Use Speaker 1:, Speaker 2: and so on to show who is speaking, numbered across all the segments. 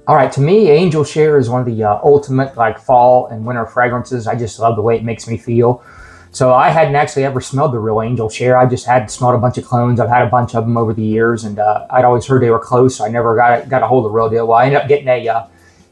Speaker 1: All right, to me, Angel Share is one of the ultimate like fall and winter fragrances. I just love the way it makes me feel. So I hadn't actually ever smelled the real Angel Share. I just had smelled a bunch of clones. I've had a bunch of them over the years, and I'd always heard they were close. So I never got a hold of the real deal. Well, I ended up getting a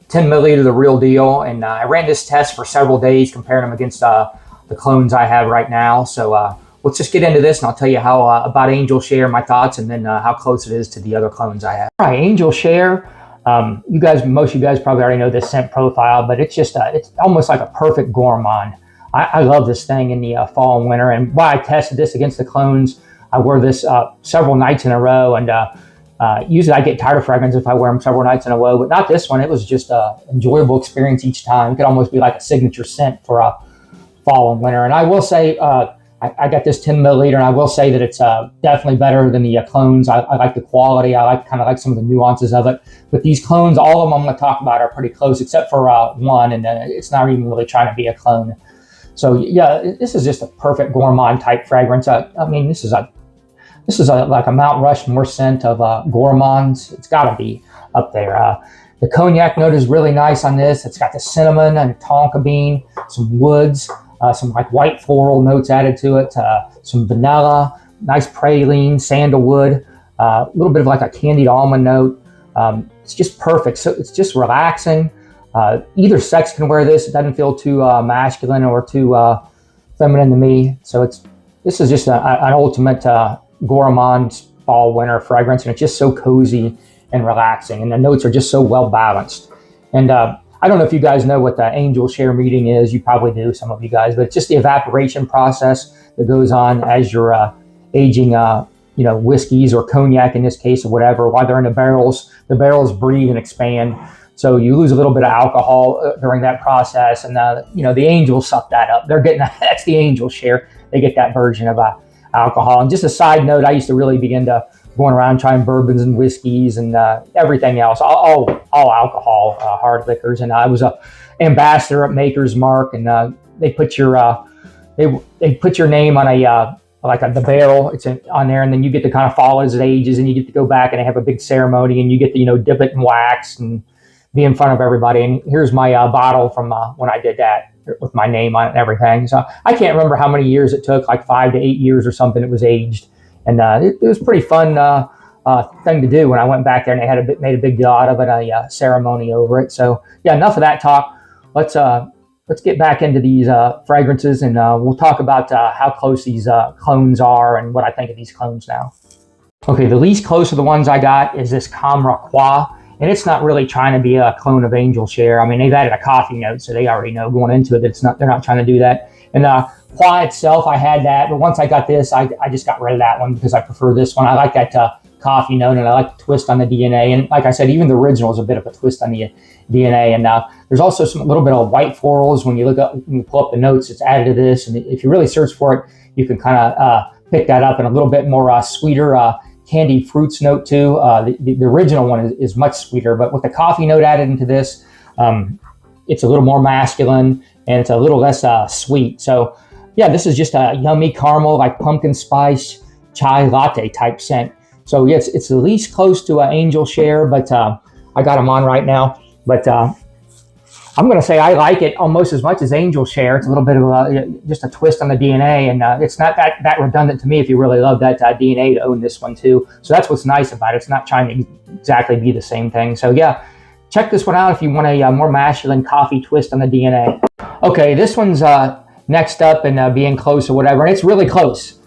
Speaker 1: 10 milliliter the real deal, and I ran this test for several days, comparing them against the clones I have right now. So let's just get into this, and I'll tell you how about Angel Share, my thoughts, and then how close it is to the other clones I have. All right, Angel Share. Most of you guys probably already know this scent profile, but it's just it's almost like a perfect gourmand. I love this thing in the fall and winter, and why I tested this against the clones, I wore this several nights in a row, and usually I get tired of fragrance if I wear them several nights in a row, but not this one. It was just an enjoyable experience each time. It could almost be like a signature scent for a fall and winter. And I will say, I got this 10 milliliter, and I will say that it's definitely better than the clones. I like the quality. I like some of the nuances of it. But these clones, all of them I'm going to talk about are pretty close, except for one, and it's not even really trying to be a clone. So yeah, this is just a perfect gourmand type fragrance. I mean, this is like a Mount Rushmore scent of gourmands. It's got to be up there. The cognac note is really nice on this. It's got the cinnamon and tonka bean, some woods, some like white floral notes added to it, some vanilla, nice praline, sandalwood, a little bit of like a candied almond note. It's just perfect. So it's just relaxing. Either sex can wear this. It doesn't feel too masculine or too feminine to me. So this is just an ultimate gourmand fall winter fragrance, and it's just so cozy and relaxing, and the notes are just so well balanced. And I don't know if you guys know what the Angel Share meeting is. You probably do, some of you guys, but it's just the evaporation process that goes on as you're aging whiskeys or cognac in this case, or whatever. While they're in the barrels breathe and expand. So you lose a little bit of alcohol during that process, and the angels suck that up. They're getting that's the Angel Share. They get that version of alcohol. And just a side note, I used to really begin to going around trying bourbons and whiskeys and everything else, all alcohol, hard liquors. And I was a ambassador at Maker's Mark, and they put your they put your name on the barrel. It's on there, and then you get to kind of follow as it ages, and you get to go back and they have a big ceremony, and you get to dip it in wax and be in front of everybody. And here's my bottle from when I did that with my name on it and everything. So I can't remember how many years it took, like 5 to 8 years or something. It was aged, and it was a pretty fun thing to do when I went back there, and they had made a big deal out of it, a ceremony over it. So yeah, enough of that talk. Let's get back into these fragrances, and we'll talk about how close these clones are and what I think of these clones now. Okay, the least close of the ones I got is this Khamrah Qahwa. And it's not really trying to be a clone of Angel Share. I mean, they've added a coffee note, so they already know going into it that they're not trying to do that. And Qahwa itself, I had that, but once I got this, I just got rid of that one because I prefer this one. I like that coffee note, and I like the twist on the DNA. And like I said, even the original is a bit of a twist on the DNA. And there's also a little bit of white florals when you pull up the notes. It's added to this, and if you really search for it, you can kind of pick that up, and a little bit more sweeter. Candied fruits note too. The original one is much sweeter, but with the coffee note added into this, it's a little more masculine, and it's a little less sweet. So yeah, this is just a yummy caramel, like pumpkin spice chai latte type scent. So yeah, it's the least close to Angel Share, but I got them on right now. But I'm going to say I like it almost as much as Angel Share. It's a little bit of just a twist on the DNA, and it's not that redundant to me if you really love that DNA to own this one too. So that's what's nice about it. It's not trying to exactly be the same thing. So yeah, check this one out if you want a more masculine coffee twist on the DNA. Okay, this one's next up and being close or whatever, and it's really close.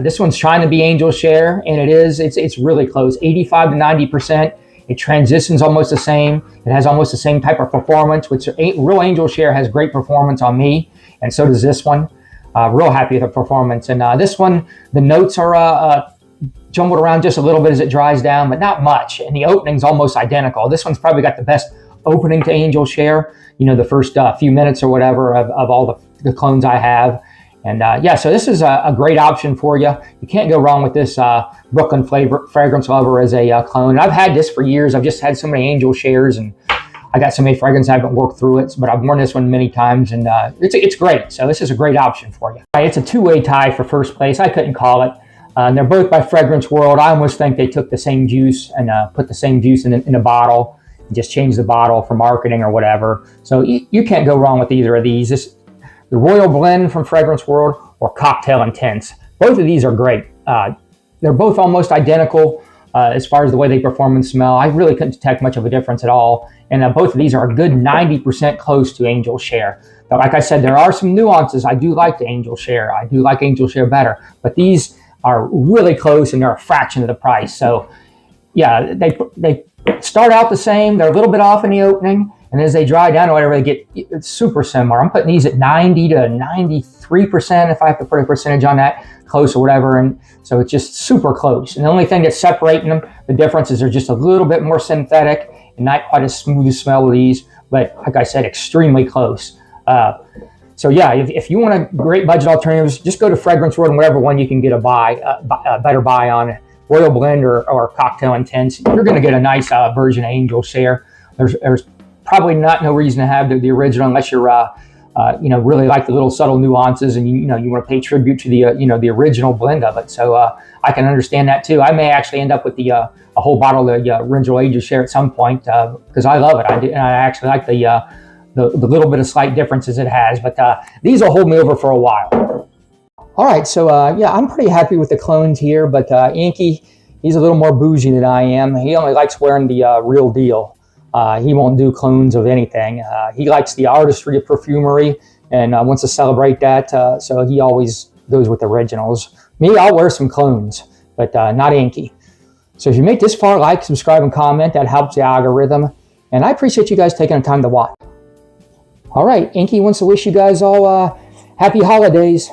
Speaker 1: This one's trying to be Angel Share, and it is. It's really close, 85 to 90%. It transitions almost the same. It has almost the same type of performance, which real Angel Share has great performance on me, and so does this one. Real happy with the performance. And this one, the notes are jumbled around just a little bit as it dries down, but not much. And the opening's almost identical. This one's probably got the best opening to Angel Share, the first few minutes or whatever of all the clones I have. And yeah, so this is a great option for you. You can't go wrong with this Brooklyn Fragrance Lover as a clone. And I've had this for years. I've just had so many Angel Shares, and I got so many fragrances I haven't worked through it, but I've worn this one many times, and it's great. So this is a great option for you. It's a two-way tie for first place. I couldn't call it. And they're both by Fragrance World. I almost think they took the same juice and put the same juice in a bottle just change the bottle for marketing or whatever. So you can't go wrong with either of these. The Royal Blend from Fragrance World or Cocktail Intense. Both of these are great. They're both almost identical as far as the way they perform and smell. I really couldn't detect much of a difference at all. And both of these are a good 90% close to Angel Share. But like I said, there are some nuances. I do like the Angel Share. I do like Angel Share better. But these are really close and they're a fraction of the price. So yeah, they start out the same. They're a little bit off in the opening. And as they dry down or whatever, it's super similar. I'm putting these at 90 to 93% if I have to put a percentage on that, close or whatever. And so it's just super close. And the only thing that's separating them, the difference is they're just a little bit more synthetic and not quite as smooth as smell of these. But like I said, extremely close. So yeah, if you want a great budget alternatives, just go to Fragrance World and whatever one you can get a better buy on, Royal Blend or Cocktail Intense. You're going to get a nice version of Angel Share. There's probably no reason to have the original unless you're really like the little subtle nuances and you want to pay tribute to the original blend of it. So I can understand that too. I may actually end up with a whole bottle of the original Angel Share at some point because I love it. And I actually like the little bit of slight differences it has. But these will hold me over for a while. All right, so yeah, I'm pretty happy with the clones here. But Inky, he's a little more bougie than I am. He only likes wearing the real deal. He won't do clones of anything. He likes the artistry of perfumery and wants to celebrate that. So he always goes with originals. Me, I'll wear some clones, but not Inky. So if you make this far, like, subscribe, and comment. That helps the algorithm. And I appreciate you guys taking the time to watch. All right, Inky wants to wish you guys all happy holidays.